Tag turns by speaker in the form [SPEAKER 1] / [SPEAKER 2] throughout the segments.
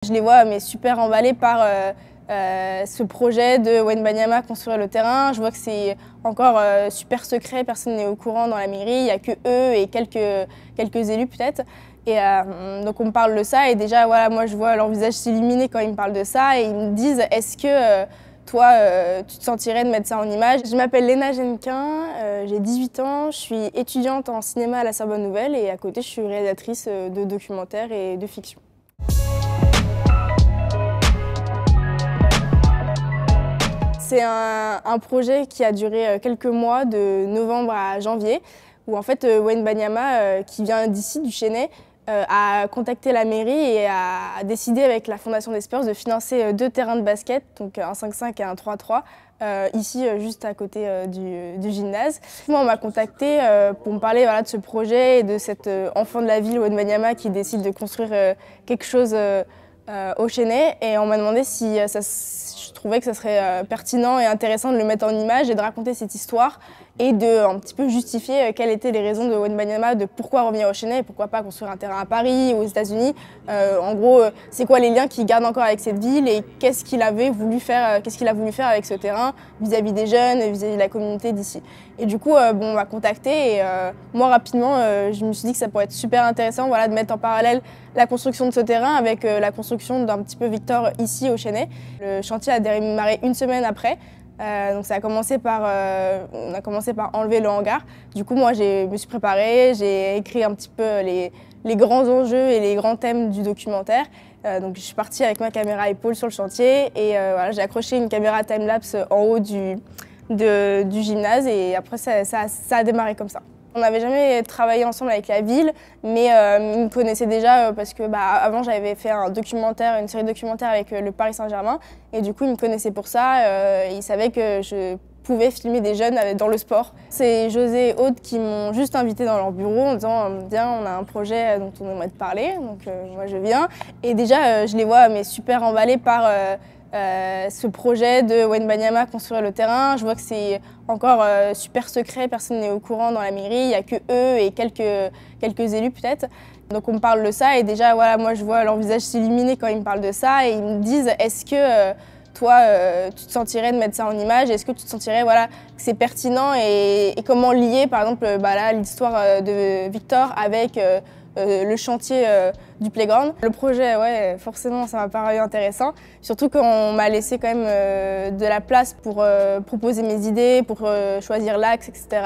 [SPEAKER 1] Je les vois mais super emballés par ce projet de Wembanyama construire le terrain. Je vois que c'est encore super secret, personne n'est au courant dans la mairie, il n'y a que eux et quelques élus peut-être. Et donc on me parle de ça et déjà voilà, moi je vois leur visage s'illuminer quand ils me parlent de ça et ils me disent est-ce que toi tu te sentirais de mettre ça en image. Je m'appelle Léna Genquin, j'ai 18 ans, je suis étudiante en cinéma à la Sorbonne Nouvelle et à côté je suis réalisatrice de documentaires et de fiction. C'est un projet qui a duré quelques mois, de novembre à janvier, où en fait Wembanyama, qui vient d'ici, du Chesnay, a contacté la mairie et a décidé avec la Fondation des Spurs de financer 2 terrains de basket, donc un 5-5 et un 3-3, ici juste à côté du gymnase. Moi, on m'a contacté pour me parler voilà, de ce projet et de cet enfant de la ville, Wembanyama, qui décide de construire quelque chose au Chesnay, et on m'a demandé si je trouvais que ça serait pertinent et intéressant de le mettre en image et de raconter cette histoire et de un petit peu justifier quelles étaient les raisons de Wembanyama, de pourquoi revenir au Chesnay et pourquoi pas construire un terrain à Paris ou aux États-Unis. En gros, c'est quoi les liens qu'il garde encore avec cette ville et qu'est-ce qu'il a voulu faire avec ce terrain vis-à-vis des jeunes, vis-à-vis de la communauté d'ici. Et du coup, on m'a contacté et moi rapidement, je me suis dit que ça pourrait être super intéressant voilà, de mettre en parallèle la construction de ce terrain avec la construction d'un petit peu Victor ici au Chesnay. Le chantier a démarré une semaine après. Donc ça a commencé par, on a commencé par enlever le hangar. Du coup, moi, je me suis préparée, j'ai écrit un petit peu les grands enjeux et les grands thèmes du documentaire. Donc je suis partie avec ma caméra épaule sur le chantier et voilà, j'ai accroché une caméra time-lapse en haut du gymnase et après ça a démarré comme ça. On n'avait jamais travaillé ensemble avec la ville, mais ils me connaissaient déjà parce que avant j'avais fait une série documentaire avec le Paris Saint-Germain et du coup ils me connaissaient pour ça, ils savaient que je pouvais filmer des jeunes dans le sport. C'est José et Aude qui m'ont juste invité dans leur bureau en disant « Viens, on a un projet dont on aimerait te parler », donc moi je viens. Et déjà je les vois mais super emballés par ce projet de Wembanyama construire le terrain. Je vois que c'est encore super secret, personne n'est au courant dans la mairie, il n'y a que eux et quelques élus peut-être. Donc on me parle de ça et déjà voilà, moi je vois leur visage s'illuminer quand ils me parlent de ça et ils me disent est-ce que toi tu te sentirais de mettre ça en image, est-ce que tu te sentirais voilà, que c'est pertinent et comment lier par exemple l'histoire de Victor avec le chantier du playground. Le projet, ouais, forcément, ça m'a paru intéressant. Surtout qu'on m'a laissé quand même de la place pour proposer mes idées, pour choisir l'axe, etc.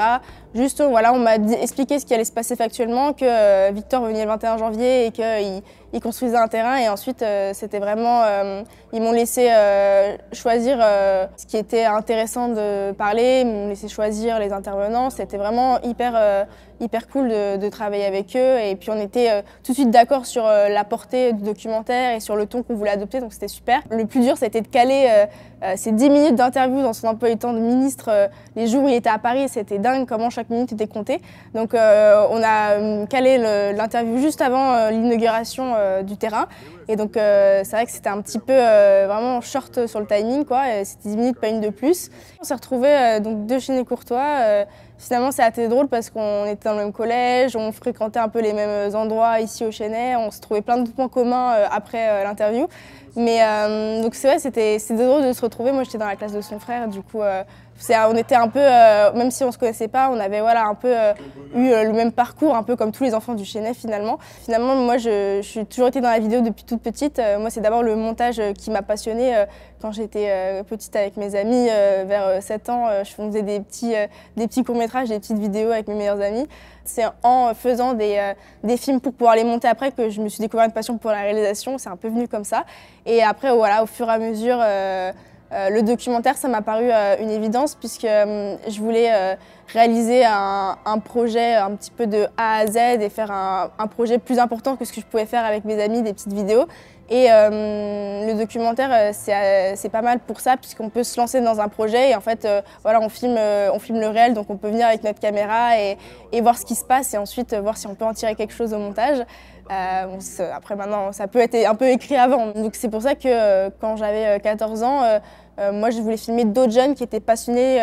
[SPEAKER 1] Juste, voilà, on m'a expliqué ce qui allait se passer factuellement, que Victor venait le 21 janvier et qu'il construisait un terrain. Et ensuite, c'était vraiment... ils m'ont laissé choisir ce qui était intéressant de parler, ils m'ont laissé choisir les intervenants. C'était vraiment hyper cool de travailler avec eux. Et puis on était tout de suite d'accord sur la portée du documentaire et sur le ton qu'on voulait adopter, donc c'était super. Le plus dur, c'était de caler ces 10 minutes d'interview dans son emploi du temps de ministre les jours où il était à Paris. C'était dingue comment chaque minute était comptée. Donc on a calé l'interview juste avant l'inauguration du terrain. Et donc c'est vrai que c'était un petit peu vraiment short sur le timing, quoi. C'était 10 minutes, pas une de plus. On s'est retrouvés donc 2 Chesnay-Courtois. Finalement, c'est assez drôle parce qu'on était dans le même collège, on fréquentait un peu les mêmes endroits ici au Chesnay, on se trouvait plein de points communs après l'interview. Mais donc c'est vrai, c'était drôle de se retrouver. Moi, j'étais dans la classe de son frère, du coup, on était un peu, même si on se connaissait pas, on avait voilà un peu eu le même parcours, un peu comme tous les enfants du Chesnay finalement. Finalement, moi, je suis toujours été dans la vidéo depuis toute petite. Moi, c'est d'abord le montage qui m'a passionnée. Quand j'étais petite avec mes amis, vers 7 ans, je faisais des petits courts-métrages, des petites vidéos avec mes meilleurs amis. C'est en faisant des films pour pouvoir les monter après que je me suis découvert une passion pour la réalisation. C'est un peu venu comme ça. Et après, voilà, au fur et à mesure, le documentaire, ça m'a paru une évidence puisque je voulais réaliser un projet un petit peu de A à Z et faire un projet plus important que ce que je pouvais faire avec mes amis, des petites vidéos. Et le documentaire, c'est pas mal pour ça puisqu'on peut se lancer dans un projet et en fait, voilà, on filme le réel, donc on peut venir avec notre caméra et voir ce qui se passe et ensuite voir si on peut en tirer quelque chose au montage. Après maintenant, ça peut être un peu écrit avant. Donc c'est pour ça que quand j'avais 14 ans, Moi, je voulais filmer d'autres jeunes qui étaient passionnés,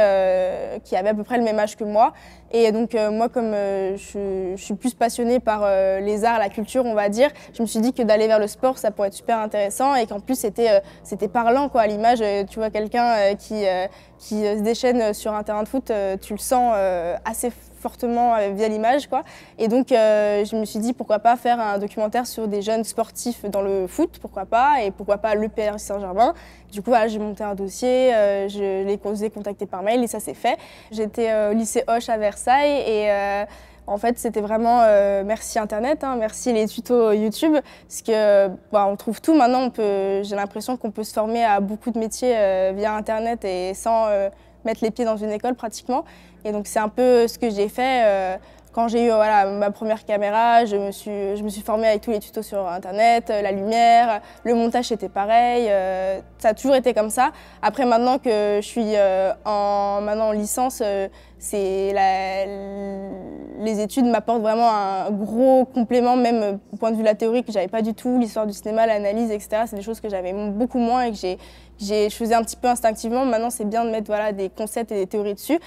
[SPEAKER 1] qui avaient à peu près le même âge que moi. Et donc, moi, comme je suis plus passionnée par les arts, la culture, on va dire, je me suis dit que d'aller vers le sport, ça pourrait être super intéressant et qu'en plus, c'était parlant, quoi. À l'image, tu vois quelqu'un qui se déchaîne sur un terrain de foot, tu le sens assez fortement via l'image, quoi. Et donc, je me suis dit, pourquoi pas faire un documentaire sur des jeunes sportifs dans le foot, pourquoi pas, et pourquoi pas le PR Saint-Germain. Du coup, voilà, j'ai monté un dossier, je les ai contactés par mail et ça s'est fait. J'étais au lycée Hoche à Versailles et en fait, c'était vraiment merci Internet, hein, merci les tutos YouTube, parce que on trouve tout maintenant. J'ai l'impression qu'on peut se former à beaucoup de métiers via Internet et sans mettre les pieds dans une école pratiquement. Et donc c'est un peu ce que j'ai fait. Quand j'ai eu ma première caméra, je me suis formée avec tous les tutos sur Internet, la lumière, le montage c'était pareil, ça a toujours été comme ça. Après maintenant que je suis maintenant en licence, les études m'apportent vraiment un gros complément, même au point de vue de la théorie que j'avais pas du tout, l'histoire du cinéma, l'analyse, etc. C'est des choses que j'avais beaucoup moins et que je faisais un petit peu instinctivement. Maintenant c'est bien de mettre des concepts et des théories dessus.